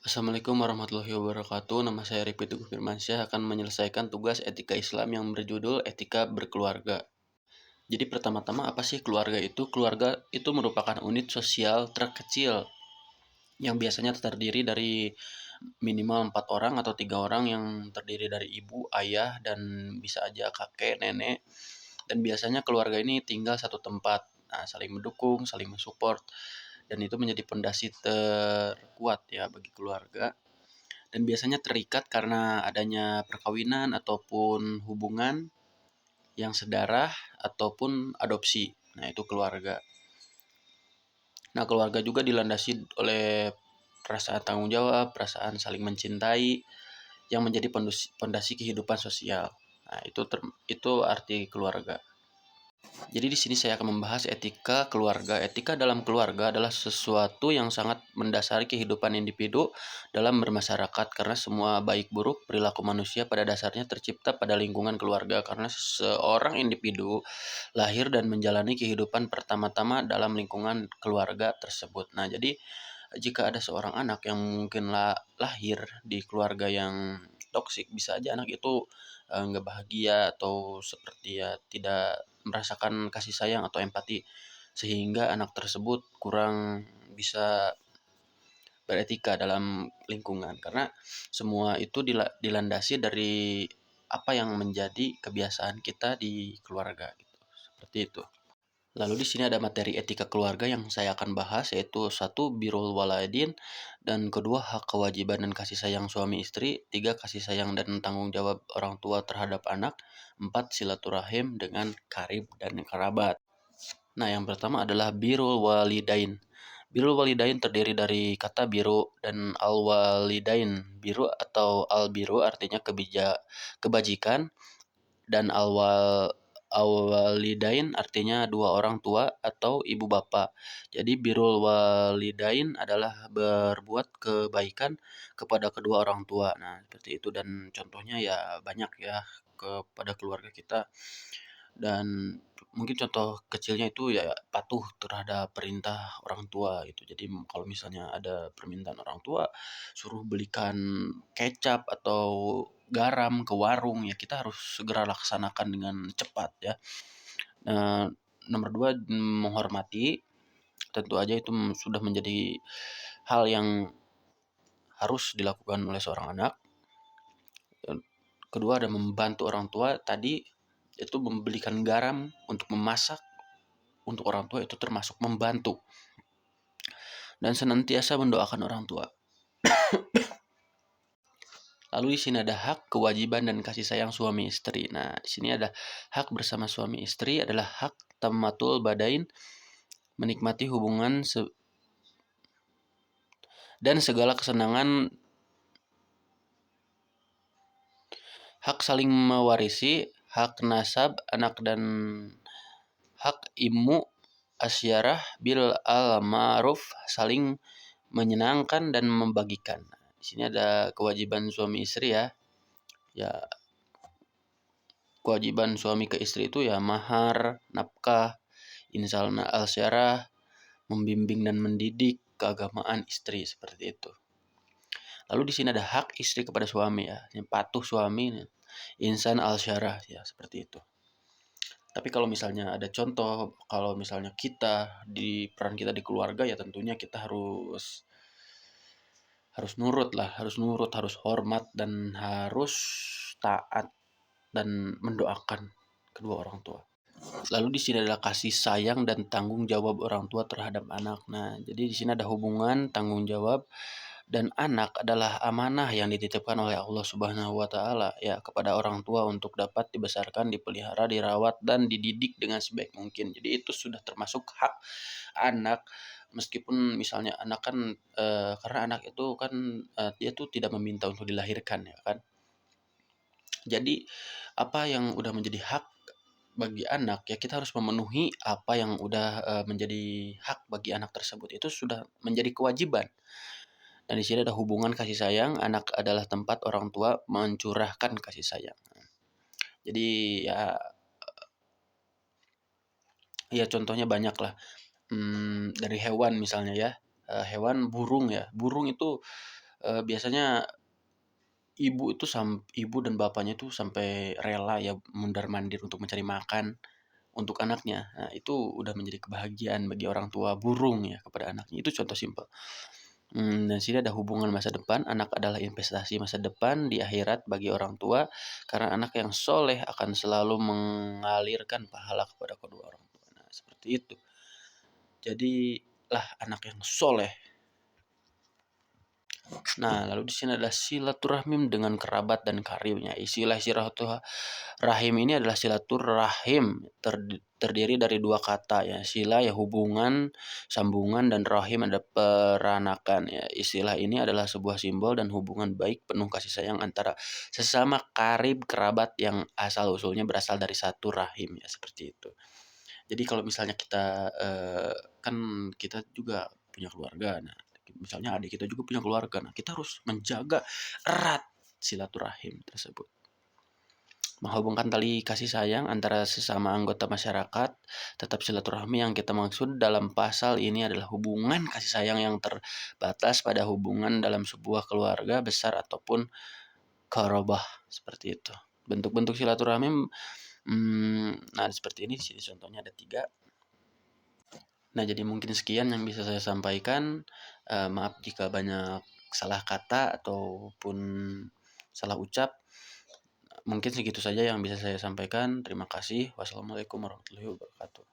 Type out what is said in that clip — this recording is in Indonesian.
Assalamualaikum warahmatullahi wabarakatuh. Nama saya Rifki Teguh Firmansyah akan menyelesaikan tugas etika Islam yang berjudul Etika Berkeluarga. Jadi pertama-tama apa sih keluarga itu? Keluarga itu merupakan unit sosial terkecil yang biasanya terdiri dari minimal 4 orang atau 3 orang yang terdiri dari ibu, ayah, dan bisa aja kakek, nenek. Dan biasanya keluarga ini tinggal satu tempat. Nah, saling mendukung, saling mensupport, dan itu menjadi pondasi terkuat ya bagi keluarga. Dan biasanya terikat karena adanya perkawinan ataupun hubungan yang sedarah ataupun adopsi. Nah, itu keluarga. Nah, keluarga juga dilandasi oleh perasaan tanggung jawab, perasaan saling mencintai yang menjadi pondasi kehidupan sosial. Nah, itu arti keluarga. Jadi di sini saya akan membahas etika keluarga. Etika dalam keluarga adalah sesuatu yang sangat mendasari kehidupan individu dalam bermasyarakat karena semua baik buruk perilaku manusia pada dasarnya tercipta pada lingkungan keluarga karena seorang individu lahir dan menjalani kehidupan pertama-tama dalam lingkungan keluarga tersebut. Nah, jadi jika ada seorang anak yang mungkin lahir di keluarga yang toksik, bisa aja anak itu nggak bahagia atau seperti ya tidak merasakan kasih sayang atau empati sehingga anak tersebut kurang bisa beretika dalam lingkungan karena semua itu dilandasi dari apa yang menjadi kebiasaan kita di keluarga gitu. Seperti itu. Lalu di sini ada materi etika keluarga yang saya akan bahas yaitu satu birrul walidain dan kedua hak kewajiban dan kasih sayang suami istri, tiga kasih sayang dan tanggung jawab orang tua terhadap anak, empat silaturahim dengan karib dan kerabat. Nah, yang pertama adalah birrul walidain. Birrul walidain terdiri dari kata biru dan al walidain. Biru atau al biru artinya kebajikan dan al-walidain artinya dua orang tua atau ibu bapak. Jadi birrul walidain adalah berbuat kebaikan kepada kedua orang tua. Nah, seperti itu dan contohnya ya banyak ya kepada keluarga kita. Dan mungkin contoh kecilnya itu ya patuh terhadap perintah orang tua gitu. Jadi kalau misalnya ada permintaan orang tua suruh belikan kecap atau garam ke warung ya kita harus segera laksanakan dengan cepat ya. Nah, nomor dua menghormati, tentu aja itu sudah menjadi hal yang harus dilakukan oleh seorang anak. Kedua ada membantu orang tua, tadi itu membelikan garam untuk memasak untuk orang tua itu termasuk membantu dan senantiasa mendoakan orang tua. Lalu di sini ada hak, kewajiban dan kasih sayang suami istri. Nah, di sini ada hak bersama suami istri adalah hak tamatul badain, menikmati hubungan dan segala kesenangan, hak saling mewarisi, hak nasab anak dan hak imu asyarah bil al ma'ruf, saling menyenangkan dan membagikan. Di sini ada kewajiban suami istri ya. Ya, kewajiban suami ke istri itu ya mahar, nafkah, insalna al-syarah, membimbing dan mendidik keagamaan istri seperti itu. Lalu di sini ada hak istri kepada suami ya, yang patuh suami, insan al-syarah ya seperti itu. Tapi kalau misalnya ada contoh, kalau misalnya kita di peran kita di keluarga ya tentunya kita harus nurut lah, harus nurut, harus hormat dan harus taat dan mendoakan kedua orang tua. Lalu di sini adalah kasih sayang dan tanggung jawab orang tua terhadap anak. Nah, jadi di sini ada hubungan tanggung jawab dan anak adalah amanah yang dititipkan oleh Allah Subhanahu wa taala ya kepada orang tua untuk dapat dibesarkan, dipelihara, dirawat dan dididik dengan sebaik mungkin. Jadi itu sudah termasuk hak anak meskipun misalnya anak kan karena anak itu kan dia tuh tidak meminta untuk dilahirkan ya kan. Jadi apa yang udah menjadi hak bagi anak ya kita harus memenuhi apa yang udah menjadi hak bagi anak tersebut itu sudah menjadi kewajiban. Dan di sini ada hubungan kasih sayang, anak adalah tempat orang tua mencurahkan kasih sayang. Jadi ya contohnya banyak lah. Dari hewan misalnya ya, hewan burung ya, burung itu biasanya ibu dan bapaknya itu sampai rela ya mundar-mandir untuk mencari makan untuk anaknya. Nah, itu udah menjadi kebahagiaan bagi orang tua burung ya kepada anaknya, itu contoh simpel. Dan sini ada hubungan masa depan, anak adalah investasi masa depan di akhirat bagi orang tua, karena anak yang soleh akan selalu mengalirkan pahala kepada kedua orang tua. Nah, seperti itu. Jadilah anak yang soleh. Nah, lalu di sini adalah silaturahim dengan kerabat dan karibnya. Istilah silaturahim ini adalah silaturahim terdiri dari dua kata ya. Sila ya hubungan, sambungan, dan rahim ada peranakan ya. Istilah ini adalah sebuah simbol dan hubungan baik penuh kasih sayang antara sesama karib kerabat yang asal usulnya berasal dari satu rahim ya, seperti itu. Jadi kalau misalnya kita kan kita juga punya keluarga. Nah, misalnya adik kita juga punya keluarga. Nah, kita harus menjaga erat silaturahim tersebut. Menghubungkan tali kasih sayang antara sesama anggota masyarakat, tetap silaturahmi yang kita maksud dalam pasal ini adalah hubungan kasih sayang yang terbatas pada hubungan dalam sebuah keluarga besar ataupun qarabah, seperti itu. Bentuk-bentuk silaturahmi, nah seperti ini sini contohnya ada 3. Nah, jadi mungkin sekian yang bisa saya sampaikan. Maaf jika banyak salah kata ataupun salah ucap. Mungkin segitu saja yang bisa saya sampaikan. Terima kasih. Wassalamualaikum warahmatullahi wabarakatuh.